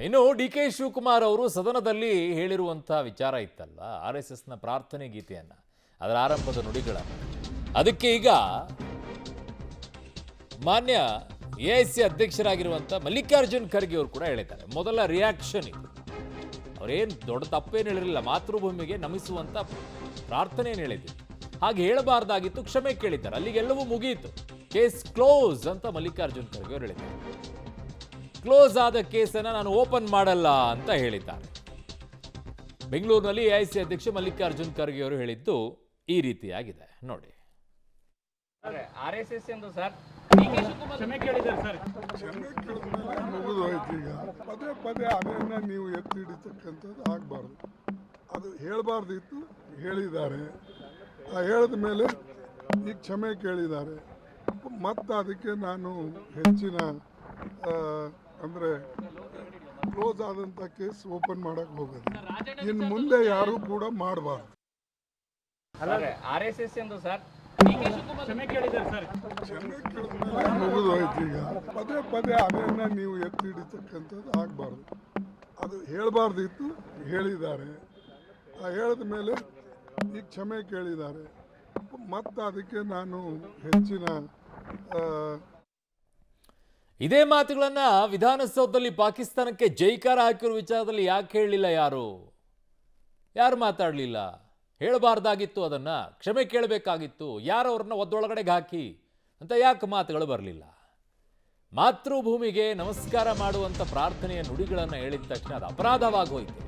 ಇನ್ನು ಡಿ.ಕೆ. ಶಿವಕುಮಾರ್ ಅವರು ಸದನದಲ್ಲಿ ಹೇಳಿರುವಂಥ ವಿಚಾರ ಇತ್ತಲ್ಲ, RSSನ ಪ್ರಾರ್ಥನೆ ಗೀತೆಯನ್ನ, ಅದರ ಆರಂಭದ ನುಡಿಗಳನ್ನು. ಅದಕ್ಕೆ ಈಗ ಮಾನ್ಯ AIC ಅಧ್ಯಕ್ಷರಾಗಿರುವಂಥ ಮಲ್ಲಿಕಾರ್ಜುನ್ ಖರ್ಗೆ ಅವರು ಕೂಡ ಹೇಳಿದ್ದಾರೆ. ಮೊದಲ ರಿಯಾಕ್ಷನ್ ಇದು. ಅವರೇನು ದೊಡ್ಡ ತಪ್ಪೇನು ಹೇಳಿರಲಿಲ್ಲ, ಮಾತೃಭೂಮಿಗೆ ನಮಿಸುವಂಥ ಪ್ರಾರ್ಥನೆಯನ್ನು ಹೇಳಿದ್ರು. ಹಾಗೆ ಹೇಳಬಾರ್ದಾಗಿತ್ತು, ಕ್ಷಮೆ ಕೇಳಿದ್ದಾರೆ. ಅಲ್ಲಿಗೆಲ್ಲವೂ ಮುಗಿಯಿತು, ಕೇಸ್ ಕ್ಲೋಸ್ ಅಂತ ಮಲ್ಲಿಕಾರ್ಜುನ್ ಖರ್ಗೆ ಅವರು ಹೇಳಿದ್ದಾರೆ. ಕ್ಲೋಸ್ ಆದ ಕೇಸನ್ನು ನಾನು ಓಪನ್ ಮಾಡಲ್ಲ ಅಂತ ಹೇಳಿದ್ದಾರೆ. ಬೆಂಗಳೂರಿನಲ್ಲಿ AIC ಅಧ್ಯಕ್ಷ ಮಲ್ಲಿಕಾರ್ಜುನ್ ಖರ್ಗೆ ಅವರು ಹೇಳಿದ್ದು ಈ ರೀತಿಯಾಗಿದೆ ನೋಡಿ. RSS ಎಂದು ಸರ್ ಕ್ಷಮೆ ಕೇಳಿದ್ದಾರೆ ಸರ್. ಕ್ಷಮೆ ಕೇಳಿದ್ಮೇಲೆ ಮುಗಿದೋಯ್ತು. ಈಗ ಪದೇ ಪದೇ ಅದನ್ನ ನೀವು ಎತ್ತಿ ಹಿಡಿತಕ್ಕಂಥದ್ದು ಆಗಬಾರ್ದು. ಅದು ಹೇಳಬಾರ್ದಿತ್ತು, ಹೇಳಿದ್ದಾರೆ. ಹೇಳಿದ ಮೇಲೆ ಈಗ ಕ್ಷಮೆ ಕೇಳಿದ್ದಾರೆ. ಮತ್ತು ಅದಕ್ಕೆ ನಾನು ಹೆಚ್ಚಿನ ಅಂದರೆ ಕ್ಲೋಸ್ ಆದಂಥ ಕೇಸ್ ಓಪನ್ ಮಾಡೋಕ್ಕೆ ಹೋಗೋದು. ಇನ್ನು ಮುಂದೆ ಯಾರೂ ಕೂಡ ಮಾಡಬಾರ್ದು. RSS ಎಂದು ಸರ್ ಕ್ಷಮೆ ಕೇಳಿದ್ದಾರೆ ಸರ್. ಕ್ಷಮೆ ಕೇಳಿದ್ಮೇಲೆ ಮುಗಿದೋಯ್ತು. ಈಗ ಪದೇ ಪದೇ ಅದನ್ನ ನೀವು ಎತ್ತಿ ಹಿಡಿತಕ್ಕಂಥದ್ದು ಆಗಬಾರ್ದು. ಅದು ಹೇಳಬಾರ್ದಿತ್ತು, ಹೇಳಿದ್ದಾರೆ. ಹೇಳಿದ ಮೇಲೆ ಈಗ ಕ್ಷಮೆ ಕೇಳಿದ್ದಾರೆ. ಮತ್ತು ಅದಕ್ಕೆ ನಾನು ಹೆಚ್ಚಿನ ಇದೇ ಮಾತುಗಳನ್ನ ವಿಧಾನಸೌಧದಲ್ಲಿ ಪಾಕಿಸ್ತಾನಕ್ಕೆ ಜೈಕಾರ ಹಾಕಿರೋ ವಿಚಾರದಲ್ಲಿ ಯಾಕೆ ಹೇಳಲಿಲ್ಲ? ಯಾರು ಮಾತಾಡಲಿಲ್ಲ? ಹೇಳಬಾರ್ದಾಗಿತ್ತು, ಅದನ್ನ ಕ್ಷಮೆ ಕೇಳಬೇಕಾಗಿತ್ತು. ಯಾರು ಅವ್ರನ್ನ ಒದ್ದೊಳಗಡೆಗೆ ಹಾಕಿ ಅಂತ ಯಾಕೆ ಮಾತುಗಳು ಬರಲಿಲ್ಲ? ಮಾತೃಭೂಮಿಗೆ ನಮಸ್ಕಾರ ಮಾಡುವಂಥ ಪ್ರಾರ್ಥನೆಯ ನುಡಿಗಳನ್ನು ಹೇಳಿದ ತಕ್ಷಣ ಅದು ಅಪರಾಧವಾಗೋಯ್ತು.